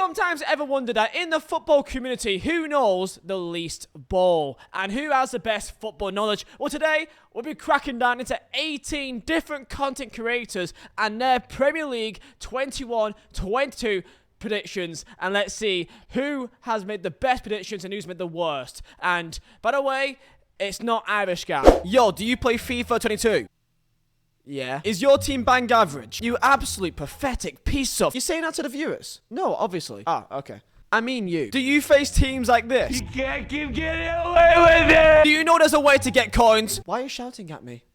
sometimes ever wonder that in the football community, who knows the least ball and who has the best football knowledge? Well, today we'll be cracking down into 18 different content creators and their Premier League 21-22 predictions, and let's see who has made the best predictions and who's made the worst. And by the way, it's not AverageGuy. Yo, do you play FIFA 22? Yeah. Is your team bang average? You absolute pathetic piece of... You're saying that to the viewers? No, obviously. Ah, okay. I mean you. Do you face teams like this? You can't keep getting away with it! Do you know there's a way to get coins? Why are you shouting at me?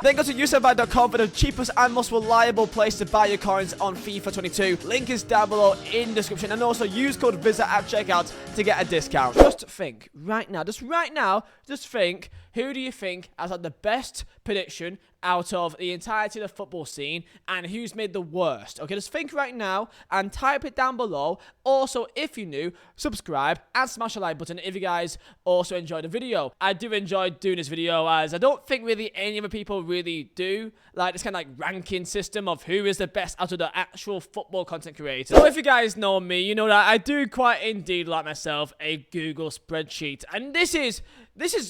Then go to userbuy.com for the cheapest and most reliable place to buy your coins on FIFA 22. Link is down below in the description, and also use code Vizeh at checkout to get a discount. Just think, right now, just think, who do you think has had the best prediction out of the entirety of the football scene and who's made the worst? Okay, just think right now and type it down below. Also, if you're new, subscribe and smash the like button if you guys also enjoyed the video. I do enjoy doing this video as I don't think really any other people really do. Like this kind of like ranking system of who is the best out of the actual football content creators. So if you guys know me, you know that I do quite indeed like myself a Google spreadsheet. And this is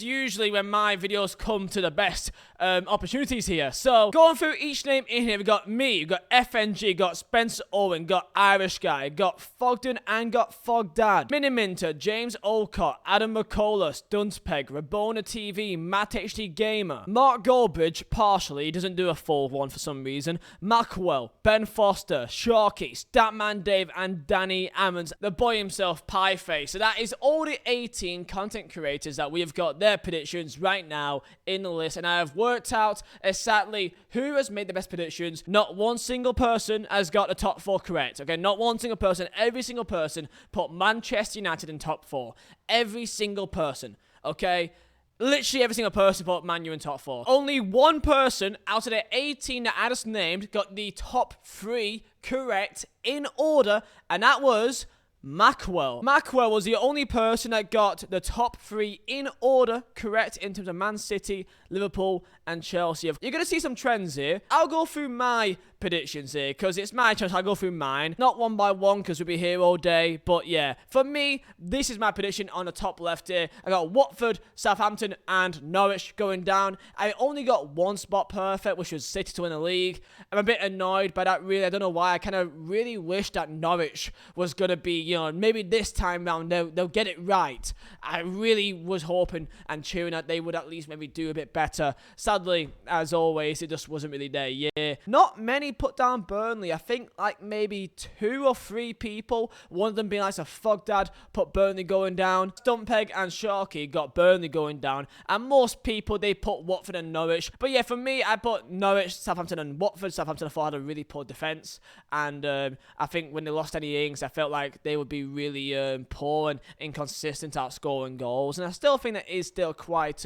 usually when my videos come to the best opportunities here. So going through each name in here, we got me, we got FNG, got Spencer Owen, got IrishGuy, got Fogdad, and got Fogdad, Miniminter, James Olcott, Adam McCullough, Duntpeg, rabonatv, Matt HD Gamer, Mark Goldbridge, partially, he doesn't do a full one for some reason, Mackwell, Ben Foster, Sharky, Statman Dave, and Danny Ammons, the boy himself, Pieface. So that is all the 18 content creators that we have got their predictions right now in the list, and I have worked out exactly who has made the best predictions. Not one single person has got the top 4 correct. Okay, not one single person. Every single person put Manchester United in top 4. Every single person. Okay. Literally every single person put Man U in top 4. Only one person out of the 18 that I just named got the top 3 correct in order, and that was Mackwell. Mackwell was the only person that got the top 3 in order correct in terms of Man City, Liverpool, and Chelsea. You're going to see some trends here. I'll go through my predictions here because it's my chance. I'll go through mine. Not one by one because we'll be here all day. But yeah, for me, this is my prediction on the top left here. I got Watford, Southampton, and Norwich going down. I only got one spot perfect, which was City to win the league. I'm a bit annoyed by that, really. I don't know why. I kind of really wish that Norwich was going to be, you know, maybe this time round they'll get it right. I really was hoping and cheering that they would at least maybe do a bit better. Sadly, as always, it just wasn't really there. Yeah, not many put down Burnley. I think like maybe 2 or 3 people, one of them being like a Fogdad, put Burnley going down. Stumpeg and Sharky got Burnley going down, and most people, they put Watford and Norwich. But yeah, for me, I put Norwich, Southampton, and Watford. Southampton I thought had a really poor defence, and I think when they lost any innings, I felt like they would be really poor and inconsistent at scoring goals, and I still think that is still quite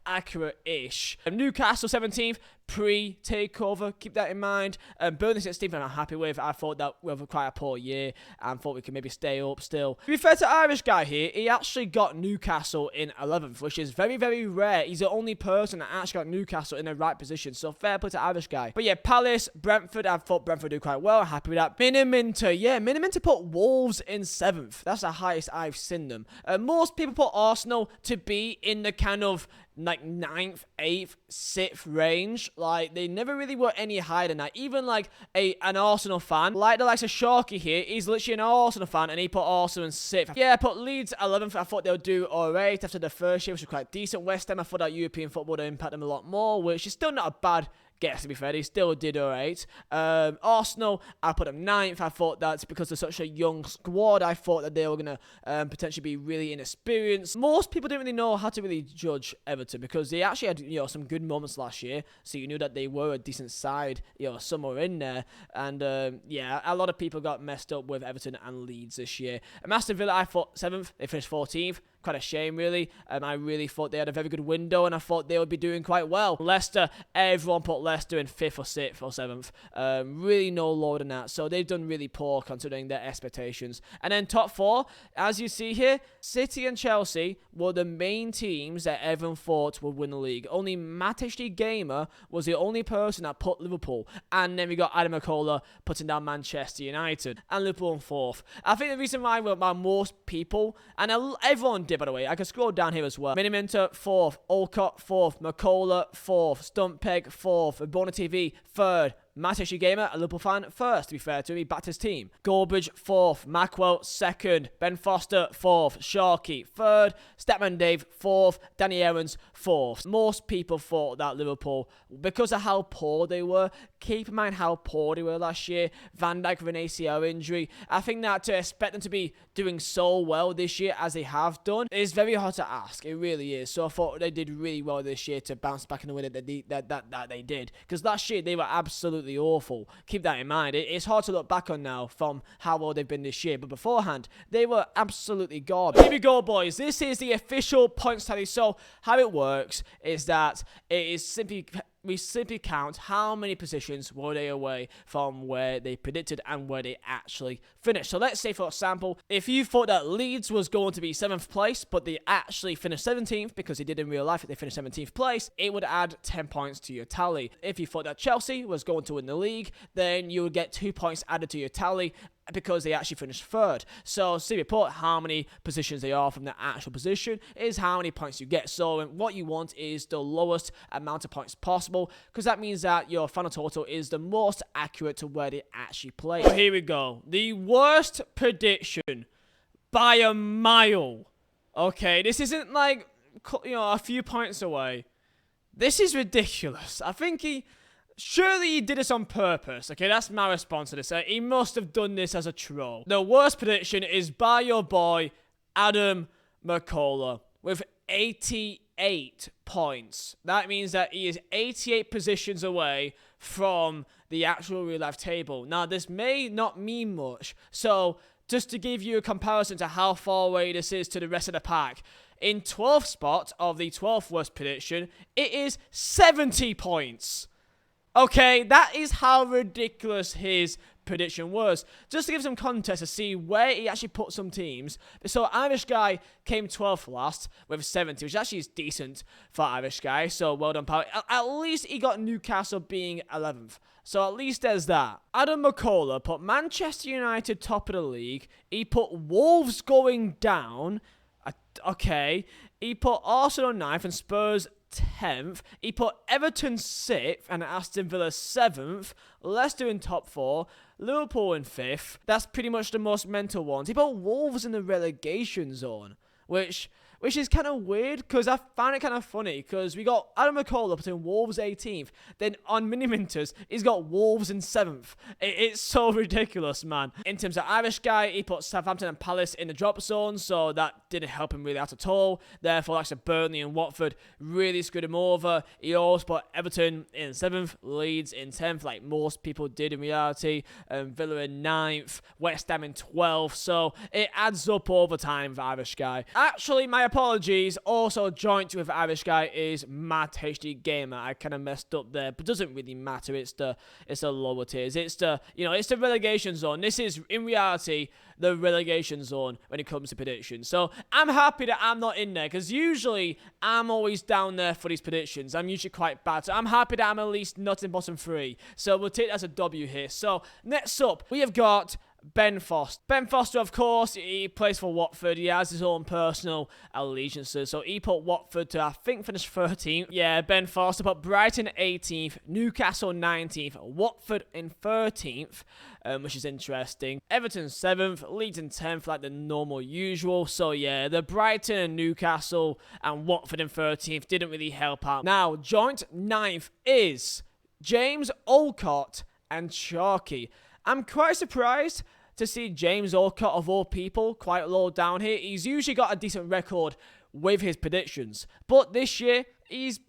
accurate-ish. Newcastle 17th, pre-takeover, keep that in mind. Burnley 16th, I'm happy with. I thought that we have quite a poor year and thought we could maybe stay up still. To be fair to IrishGuy here, he actually got Newcastle in 11th, which is very, very rare. He's the only person that actually got Newcastle in the right position, so fair play to IrishGuy. But yeah, Palace, Brentford, I thought Brentford do quite well. Happy with that. Miniminter, yeah, Miniminter put Wolves in 7th. That's the highest I've seen them. Most people put Arsenal to be in the kind of like 9th, 8th, 6th range. Like, they never really were any higher than that. Even like an Arsenal fan, like the likes of Sharky here, he's literally an Arsenal fan, and he put Arsenal in 6th. Yeah, I put Leeds 11th. I thought they would do alright after the first year, which was quite decent. West Ham, I thought that European football would impact them a lot more, which is still not a bad guess, to be fair. They still did alright. Arsenal, I put them 9th. I thought that's because they're such a young squad. I thought that they were going to potentially be really inexperienced. Most people didn't really know how to really judge Everton because they actually had, you know, some good moments last year, so you knew that they were a decent side, you know, somewhere in there. And yeah, a lot of people got messed up with Everton and Leeds this year. And Aston Villa, I thought 7th. They finished 14th. quite a shame, really. I really thought they had a very good window, and I thought they would be doing quite well. Leicester, everyone put Leicester in 5th or 6th or 7th. Really no lower than that. So they've done really poor considering their expectations. And then top 4, as you see here, City and Chelsea were the main teams that everyone thought would win the league. Only Matishly Gamer was the only person that put Liverpool. And then we got Adam McCullough putting down Manchester United. And Liverpool in 4th. I think the reason why most people, and everyone did, by the way, I can scroll down here as well. Miniminter 4th, Olcott 4th, McCullough 4th, Stumpeg 4th, rabonatv 3rd, Matishly Gamer, a Liverpool fan, 1st, to be fair to me, backed his team. Goldbridge 4th, Mackwell 2nd, Ben Foster 4th, Sharkey 3rd, Statman Dave 4th, Danny Aaron's 4th. Most people thought that Liverpool, because of how poor they were, keep in mind how poor they were last year, Van Dijk with an ACL injury, I think that to expect them to be doing so well this year as they have done is very hard to ask. It really is. So I thought they did really well this year to bounce back in the way that they did. Because last year they were absolutely awful. Keep that in mind. It's hard to look back on now from how well they've been this year, but beforehand they were absolutely garbage. Here we go, boys. This is the official points tally. So how it works is that we simply count how many positions were they away from where they predicted and where they actually finished. So let's say, for example, if you thought that Leeds was going to be 7th place, but they actually finished 17th, because they did in real life, they finished 17th place, it would add 10 points to your tally. If you thought that Chelsea was going to win the league, then you would get 2 points added to your tally, because they actually finished 3rd. So simply put, how many positions they are from the actual position is how many points you get. So what you want is the lowest amount of points possible, because that means that your final total is the most accurate to where they actually play. So here we go. The worst prediction by a mile. Okay, this isn't like, a few points away. This is ridiculous. I think surely he did this on purpose. Okay, that's my response to this. He must have done this as a troll. The worst prediction is by your boy, Adam McCullough, with 88 points. That means that he is 88 positions away from the actual real life table. Now, this may not mean much. So, just to give you a comparison to how far away this is to the rest of the pack, in 12th spot of the 12th worst prediction, it is 70 points. Okay, that is how ridiculous his prediction was. Just to give some context to see where he actually put some teams. So AverageGuy came 12th last with 70, which actually is decent for AverageGuy. So well done, pal. At least he got Newcastle being 11th. So at least there's that. Adam McCullough put Manchester United top of the league. He put Wolves going down. Okay. He put Arsenal 9th and Spurs 10th. He put Everton 6th and Aston Villa 7th. Leicester in top 4. Liverpool in 5th. That's pretty much the most mental ones. He put Wolves in the relegation zone, which is kind of weird, because I found it kind of funny, because we got Adam McCullough putting Wolves 18th, then on Miniminters, he's got Wolves in 7th. It's so ridiculous, man. In terms of AverageGuy, he put Southampton and Palace in the drop zone, so that didn't help him really out at all. Therefore, like Burnley and Watford really screwed him over. He also put Everton in 7th, Leeds in 10th, like most people did in reality, Villa in 9th, West Ham in 12th, so it adds up over time for AverageGuy. Actually, my apologies. Also joint with AverageGuy is Matt HD Gamer. I kind of messed up there, but doesn't really matter. It's the lower tiers. It's the relegation zone. This is in reality the relegation zone when it comes to predictions. So I'm happy that I'm not in there, because usually I'm always down there for these predictions. I'm usually quite bad. So I'm happy that I'm at least not in bottom 3. So we'll take that as a W here. So next up, we have got Ben Foster. Ben Foster, of course, he plays for Watford. He has his own personal allegiances. So he put Watford to, I think, finish 13th. Yeah, Ben Foster put Brighton 18th, Newcastle 19th, Watford in 13th, which is interesting. Everton 7th, Leeds in 10th, like the normal usual. So yeah, the Brighton and Newcastle and Watford in 13th didn't really help out. Now, joint 9th is James Olcott and Sharkey. I'm quite surprised to see James Olcott, of all people, quite low down here. He's usually got a decent record with his predictions. But this year, he's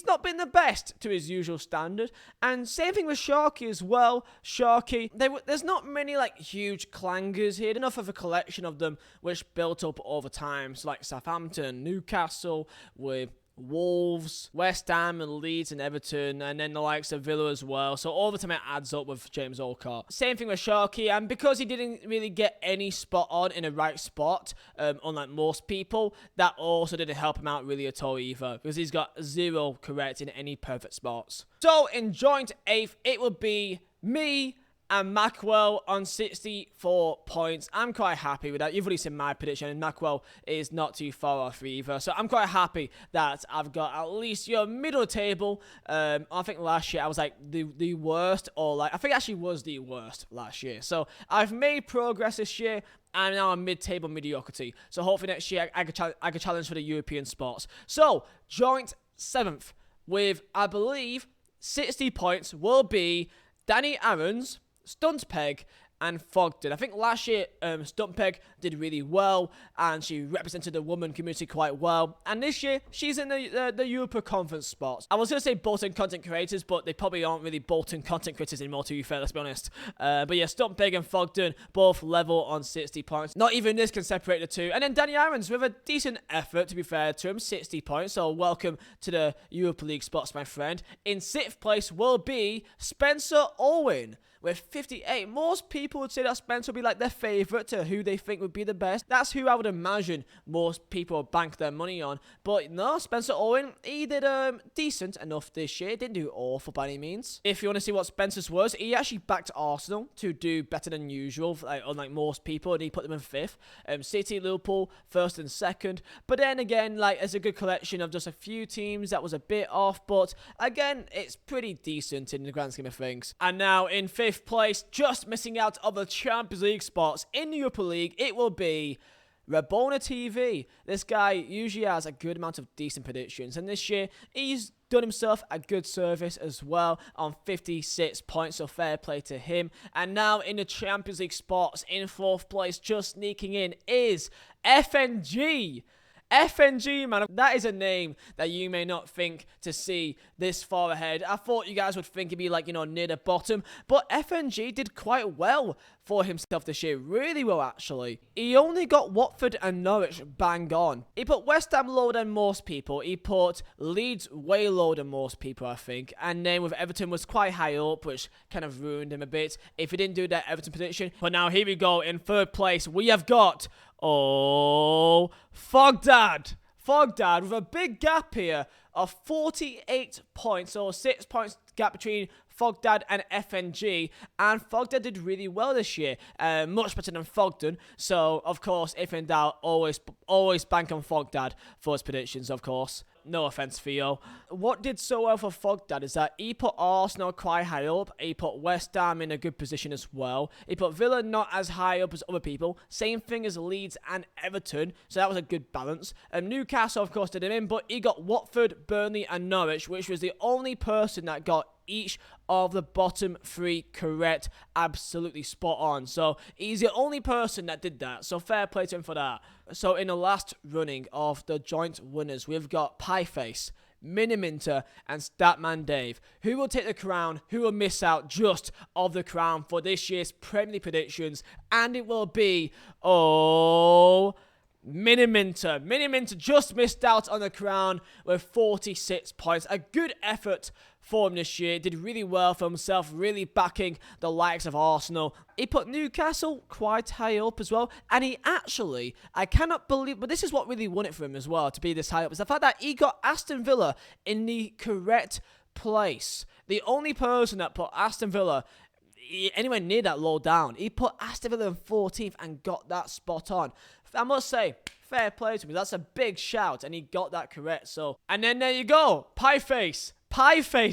not been the best to his usual standard. And same thing with Sharky as well. Sharky, there's not many like huge clangers here. Enough of a collection of them which built up over time. So like Southampton, Newcastle, with Wolves, West Ham, and Leeds and Everton, and then the likes of Villa as well. So over time it adds up with James Olcott. Same thing with Sharky, and because he didn't really get any spot on in the right spot, unlike most people, that also didn't help him out really at all either, because he's got 0 correct in any perfect spots. So in joint 8th, it will be me and Mackwell on 64 points. I'm quite happy with that. You've already seen my prediction, and Mackwell is not too far off either. So I'm quite happy that I've got at least your middle table. I think last year I was like the worst, or like I think I actually was the worst last year. So I've made progress this year. And now I'm mid-table mediocrity. So hopefully next year I could challenge for the European sports. So joint 7th with, I believe, 60 points will be Danny Aarons, Stuntpeg, and Fogdad. I think last year Stuntpeg did really well, and she represented the woman community quite well. And this year she's in the Europa Conference spots. I was going to say Bolton content creators, but they probably aren't really Bolton content creators anymore, to be fair, let's be honest. But yeah, Stuntpeg and Fogdad both level on 60 points. Not even this can separate the two. And then Danny Aarons with a decent effort, to be fair to him, 60 points. So welcome to the Europa League spots, my friend. In 6th place will be Spencer Owen with 58. Most people would say that Spencer would be like their favourite to who they think would be the best. That's who I would imagine most people bank their money on. But no, Spencer Owen, he did decent enough this year. Didn't do awful by any means. If you want to see what Spencer's was, he actually backed Arsenal to do better than usual, unlike most people, and he put them in 5th. City, Liverpool, 1st and 2nd. But then again, like, it's a good collection of just a few teams that was a bit off. But again, it's pretty decent in the grand scheme of things. And now in 5th place, just missing out of the Champions League spots in the Europa League, it will be rabonatv. This guy usually has a good amount of decent predictions, and this year he's done himself a good service as well on 56 points, so fair play to him. And now in the Champions League spots, in 4th place, just sneaking in, is FNG. FNG, man, that is a name that you may not think to see this far ahead. I thought you guys would think he'd be like, near the bottom, but FNG did quite well for himself this year. Really well, actually. He only got Watford and Norwich bang on. He put West Ham lower than most people. He put Leeds way lower than most people, I think. And then with Everton was quite high up, which kind of ruined him a bit if he didn't do that Everton prediction. But now here we go. In 3rd place, we have got Fogdad. Fogdad with a big gap here of 48 points, or 6 points gap between Fogdad and FNG, and Fogdad did really well this year, much better than Fogdad. So of course, if in doubt, always bank on Fogdad for his predictions, of course. No offense, Theo. What did so well for Fogdad is that he put Arsenal quite high up. He put West Ham in a good position as well. He put Villa not as high up as other people. Same thing as Leeds and Everton. So that was a good balance. Newcastle, of course, did him in, but he got Watford, Burnley, and Norwich, which was the only person that got each of the bottom 3 correct, absolutely spot on. So he's the only person that did that, so fair play to him for that. So in the last running of the joint winners, we've got Pieface, Miniminter, and Statman Dave. Who will take the crown? Who will miss out just of the crown for this year's Premier League predictions? And it will be Miniminter. Miniminter just missed out on the crown with 46 points. A good effort for him this year. Did really well for himself, really backing the likes of Arsenal. He put Newcastle quite high up as well. And he actually, I cannot believe, but this is what really won it for him as well, to be this high up, is the fact that he got Aston Villa in the correct place. The only person that put Aston Villa anywhere near that low down, he put Aston Villa in 14th and got that spot on. I must say, fair play to me. That's a big shout, and he got that correct. So, and then there you go, Pieface,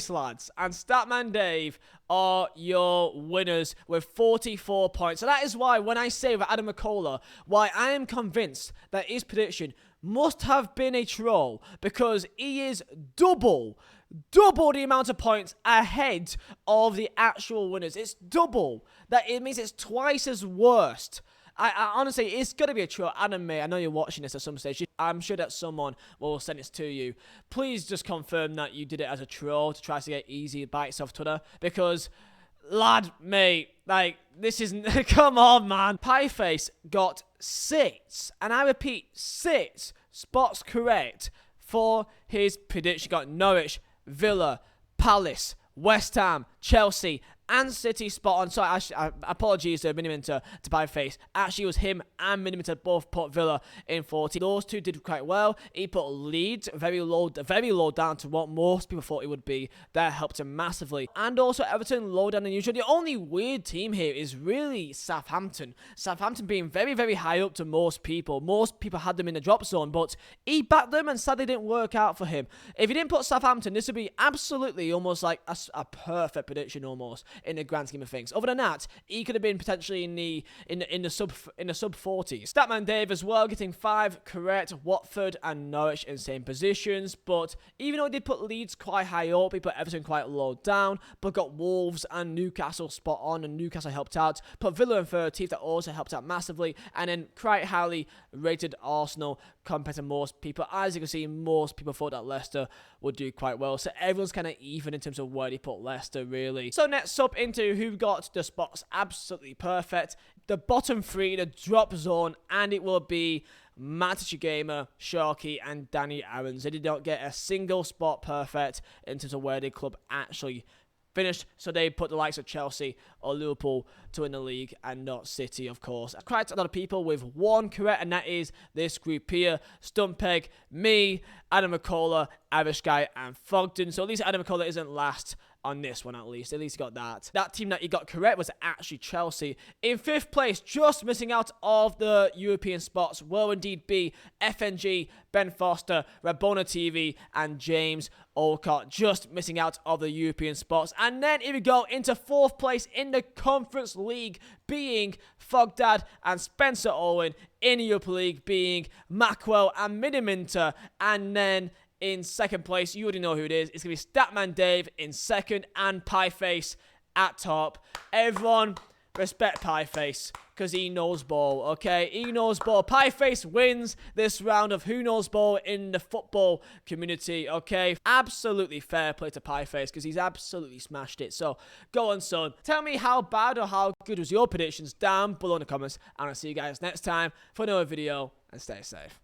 lads, and Statman Dave are your winners with 44 points. So that is why, when I say with Adam McCullough, why I am convinced that his prediction must have been a troll, because he is double the amount of points ahead of the actual winners. It's double. That it means it's twice as worst I honestly, it's gonna be a troll. Anime, I know you're watching this at some stage. I'm sure that someone will send this to you. Please just confirm that you did it as a troll to try to get easy bites off Twitter, because, lad, mate, like, this isn't... Come on, man. Pieface got 6, and I repeat, 6 spots correct for his prediction. Got Norwich, Villa, Palace, West Ham, Chelsea, and City spot on. Sorry, apologies to Miniminter, to Pieface. Actually, it was him and Miniminter both put Villa in 40. Those two did quite well. He put Leeds very low down to what most people thought it would be. That helped him massively. And also Everton low down than usual. The only weird team here is really Southampton. Southampton being very, very high up to most people. Most people had them in the drop zone, but he backed them and sadly didn't work out for him. If he didn't put Southampton, this would be absolutely almost like a perfect prediction almost, in the grand scheme of things. Other than that, he could have been potentially in the sub 40s. Statman Dave as well, getting 5 correct. Watford and Norwich in same positions, but even though he did put Leeds quite high up, he put Everton quite low down, but got Wolves and Newcastle spot on, and Newcastle helped out. Put Villa in 13th, that also helped out massively, and then quite highly rated Arsenal compared to most people. As you can see, most people thought that Leicester would do quite well, so everyone's kind of even in terms of where they put Leicester, really. So next up into who got the spots absolutely perfect. The bottom 3, the drop zone, and it will be Matic Gamer, Sharky, and Danny Aarons. They did not get a single spot perfect in terms of where the club actually finished, so they put the likes of Chelsea or Liverpool to win the league and not City, of course. Quite a lot of people with 1 correct, and that is this group here: Stumpeg, me, Adam McCullough, AverageGuy, and Fogdad. So at least Adam McCullough isn't last on this one, at least he got that. That team that he got correct was actually Chelsea. In 5th place, just missing out of the European spots, will indeed be FNG, Ben Foster, rabonatv, and James Olcott, just missing out of the European spots. And then here we go into 4th place in the Conference League, being Fogdad and Spencer Owen. In the Europa League, being Mackwell and Miniminter. And then in 2nd place, you already know who it is. It's going to be Statman Dave in 2nd, and Pieface at top. Everyone, respect Pieface, because he knows ball, okay? He knows ball. Pieface wins this round of Who Knows Ball in the football community, okay? Absolutely fair play to Pieface, because he's absolutely smashed it. So, go on, son. Tell me how bad or how good was your predictions down below in the comments, and I'll see you guys next time for another video, and stay safe.